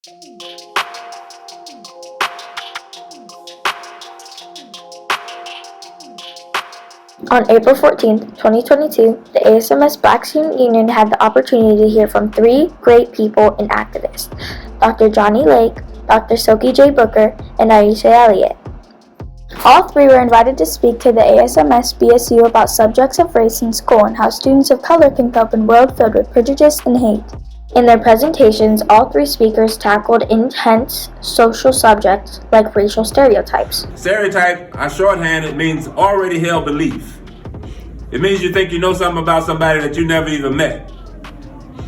On April 14th, 2022, the ASMS Black Student Union had the opportunity to hear from three great people and activists, Dr. Johnny Lake, Dr. Silky J. Booker, and Ayisha Elliot. All three were invited to speak to the ASMS BSU about subjects of race in school and how students of color can cope in a world filled with prejudice and hate. In their presentations, all three speakers tackled intense social subjects like racial stereotypes. Stereotype, I shorthand, it means already held belief. It means you think you know something about somebody that you never even met.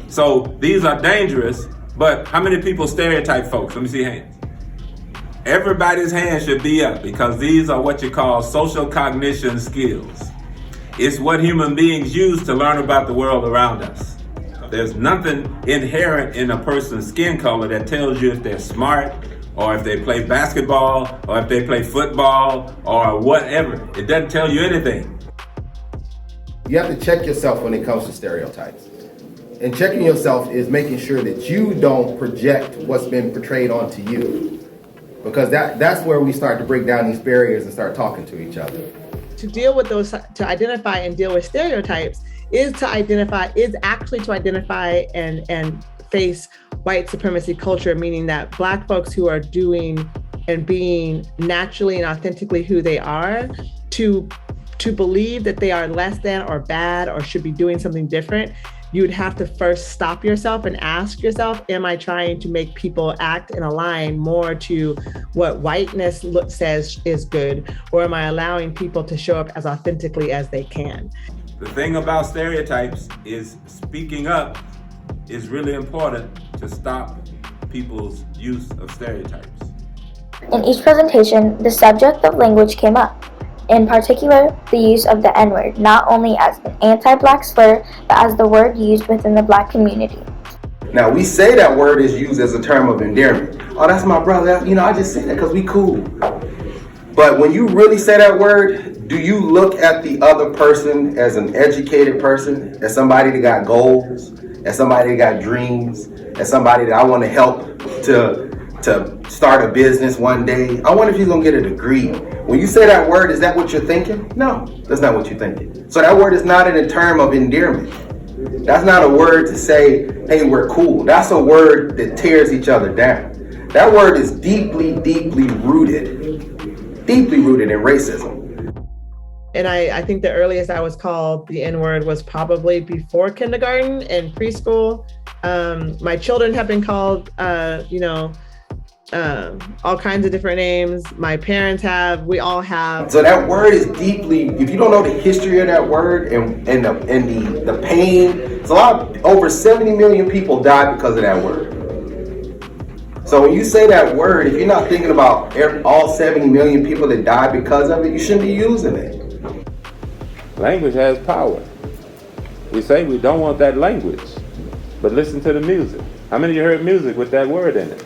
So these are dangerous, but how many people stereotype folks? Let me see hands. Everybody's hand should be up because these are what you call social cognition skills. It's what human beings use to learn about the world around us. There's nothing inherent in a person's skin color that tells you if they're smart or if they play basketball or if they play football or whatever. It doesn't tell you anything. You have to check yourself when it comes to stereotypes. And checking yourself is making sure that you don't project what's been portrayed onto you. Because that's where we start to break down these barriers and start talking to each other. To deal with those, to identify and deal with stereotypes is actually to identify and face white supremacy culture, meaning that Black folks who are doing and being naturally and authentically who they are, to believe that they are less than or bad or should be doing something different, you would have to first stop yourself and ask yourself, am I trying to make people act and align more to what whiteness says is good, or am I allowing people to show up as authentically as they can? The thing about stereotypes is speaking up is really important to stop people's use of stereotypes. In each presentation, the subject of language came up. In particular, the use of the N-word, not only as an anti-Black slur, but as the word used within the Black community. Now, we say that word is used as a term of endearment. Oh, that's my brother. I just say that because we cool. But when you really say that word, do you look at the other person as an educated person, as somebody that got goals, as somebody that got dreams, as somebody that I want to help to start a business one day? I wonder if he's going to get a degree. When you say that word, is that what you're thinking? No, that's not what you're thinking. So that word is not in a term of endearment. That's not a word to say, hey, we're cool. That's a word that tears each other down. That word is deeply, deeply rooted in racism. And I think the earliest I was called the N-word was probably before kindergarten and preschool. My children have been called, all kinds of different names. My parents have, we all have. So that word is deeply, if you don't know the history of that word and the pain, it's over 70 million people died because of that word. So when you say that word, if you're not thinking about all 70 million people that died because of it, you shouldn't be using it. Language has power. We say we don't want that language, but listen to the music. How many of you heard music with that word in it?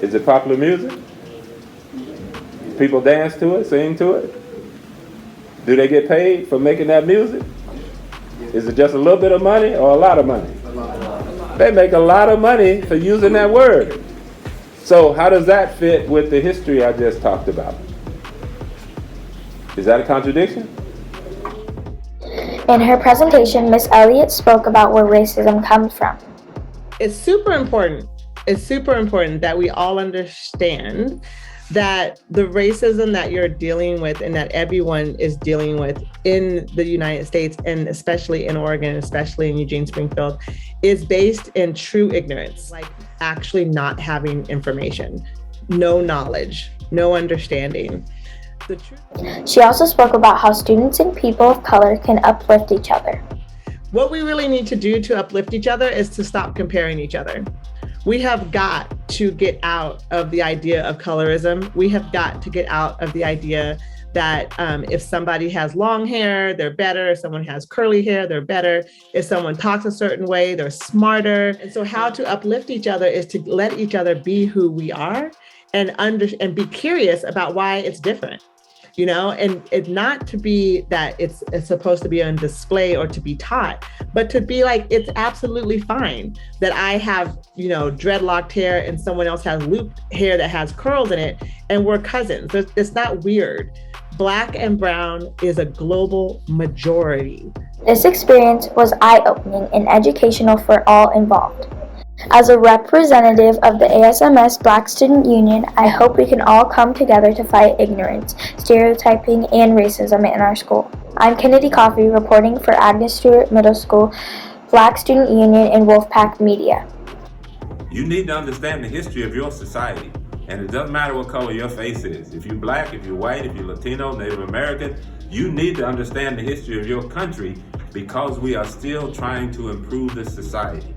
Is it popular music? People dance to it, sing to it? Do they get paid for making that music? Is it just a little bit of money or a lot of money? They make a lot of money for using that word. So how does that fit with the history I just talked about? Is that a contradiction? In her presentation, Ms. Elliot spoke about where racism comes from. It's super important that we all understand that the racism that you're dealing with and that everyone is dealing with in the United States, and especially in Oregon, especially in Eugene, Springfield, is based in true ignorance, like actually not having information, no knowledge, no understanding. She also spoke about how students and people of color can uplift each other. What we really need to do to uplift each other is to stop comparing each other. We have got to get out of the idea of colorism. We have got to get out of the idea that if somebody has long hair, they're better. If someone has curly hair, they're better. If someone talks a certain way, they're smarter. And so how to uplift each other is to let each other be who we are and be curious about why it's different. and it's not to be that it's supposed to be on display or to be taught, but to be like, it's absolutely fine that I have, dreadlocked hair and someone else has looped hair that has curls in it, and we're cousins. It's not weird. Black and brown is a global majority. This experience was eye-opening and educational for all involved. As a representative of the ASMS Black Student Union, I hope we can all come together to fight ignorance, stereotyping, and racism in our school. I'm Kennedy Coffey, reporting for Agnes Stewart Middle School, Black Student Union, and Wolfpack Media. You need to understand the history of your society. And it doesn't matter what color your face is. If you're black, if you're white, if you're Latino, Native American, you need to understand the history of your country because we are still trying to improve this society.